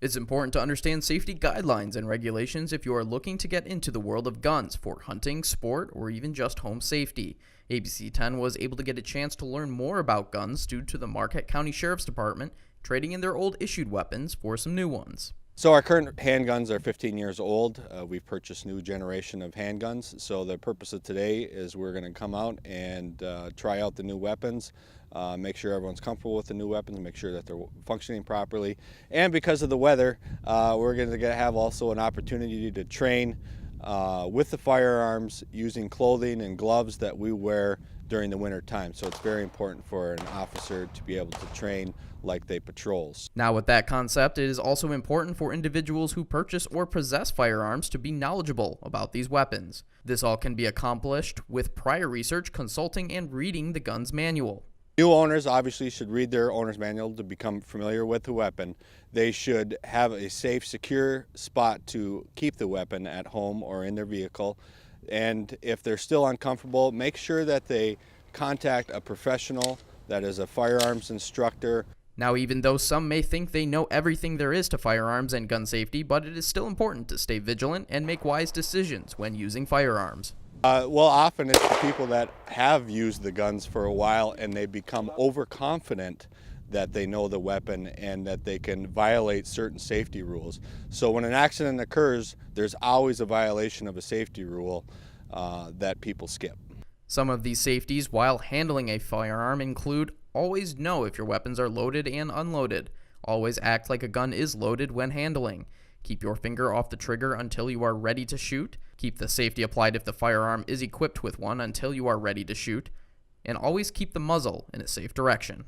It's important to understand safety guidelines and regulations if you are looking to get into the world of guns for hunting, sport, or even just home safety. ABC 10 was able to get a chance to learn more about guns due to the Marquette County Sheriff's Department trading in their old issued weapons for some new ones. So our current handguns are 15 years old. We've purchased new generation of handguns. So the purpose of today is we're going to come out and try out the new weapons, make sure everyone's comfortable with the new weapons, make sure that they're functioning properly. And because of the weather, we're going to have also an opportunity to train with the firearms using clothing and gloves that we wear during the winter time. So it's very important for an officer to be able to train like they patrols. Now, with that concept, it is also important for individuals who purchase or possess firearms to be knowledgeable about these weapons. This all can be accomplished with prior research, consulting, and reading the gun's manual. New owners obviously should read their owner's manual to become familiar with the weapon. They should have a safe, secure spot to keep the weapon at home or in their vehicle. And if they're still uncomfortable, make sure that they contact a professional that is a firearms instructor. Now, even though some may think they know everything there is to firearms and gun safety, but it is still important to stay vigilant and make wise decisions when using firearms. Well, often it's the people that have used the guns for a while and they become overconfident that they know the weapon and that they can violate certain safety rules. So when an accident occurs, there's always a violation of a safety rule that people skip. Some of these safeties while handling a firearm include: always know if your weapons are loaded and unloaded. Always act like a gun is loaded when handling. Keep your finger off the trigger until you are ready to shoot. Keep the safety applied if the firearm is equipped with one until you are ready to shoot. And always keep the muzzle in a safe direction.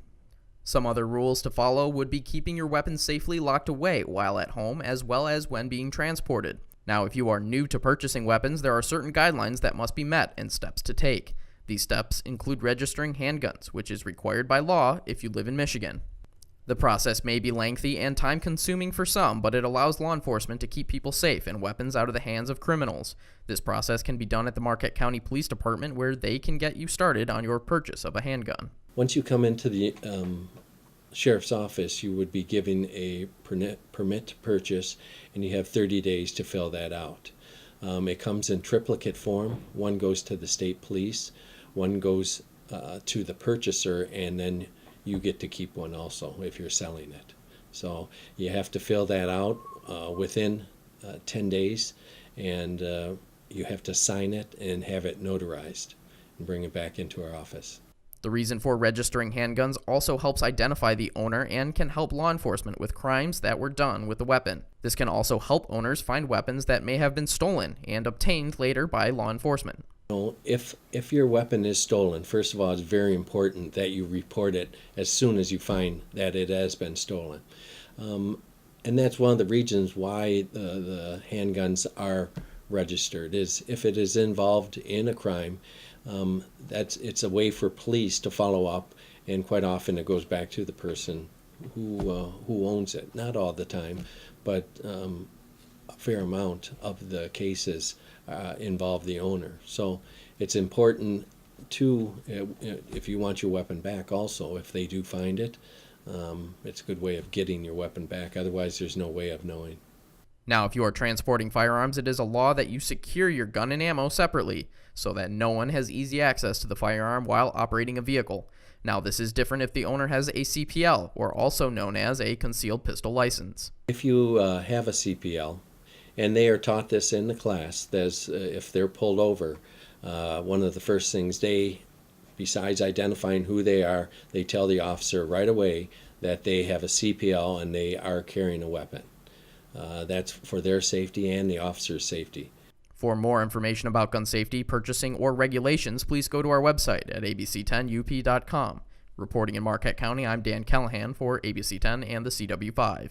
Some other rules to follow would be keeping your weapon safely locked away while at home as well as when being transported. Now, if you are new to purchasing weapons, there are certain guidelines that must be met and steps to take. These steps include registering handguns, which is required by law if you live in Michigan. The process may be lengthy and time-consuming for some, but it allows law enforcement to keep people safe and weapons out of the hands of criminals. This process can be done at the Marquette County Police Department, where they can get you started on your purchase of a handgun. Once you come into the sheriff's office, you would be given a permit to purchase, and you have 30 days to fill that out. It comes in triplicate form. One goes to the state police, one goes to the purchaser, and then you get to keep one also if you're selling it. So you have to fill that out within 10 days, and you have to sign it and have it notarized and bring it back into our office. The reason for registering handguns also helps identify the owner and can help law enforcement with crimes that were done with the weapon. This can also help owners find weapons that may have been stolen and obtained later by law enforcement. If your weapon is stolen, first of all, it's very important that you report it as soon as you find that it has been stolen. And that's one of the reasons why the handguns are registered, is if it is involved in a crime, it's a way for police to follow up, and quite often it goes back to the person who owns it. Not all the time, but a fair amount of the cases involve the owner. So it's important to, if you want your weapon back also, if they do find it, it's a good way of getting your weapon back. Otherwise, there's no way of knowing. Now, if you are transporting firearms, it is a law that you secure your gun and ammo separately so that no one has easy access to the firearm while operating a vehicle. Now, this is different if the owner has a CPL, or also known as a concealed pistol license. If you have a CPL, and they are taught this in the class, if they're pulled over, one of the first things besides identifying who they are, they tell the officer right away that they have a CPL and they are carrying a weapon. That's for their safety and the officer's safety. For more information about gun safety, purchasing, or regulations, please go to our website at abc10up.com. Reporting in Marquette County, I'm Dan Callahan for ABC 10 and the CW5.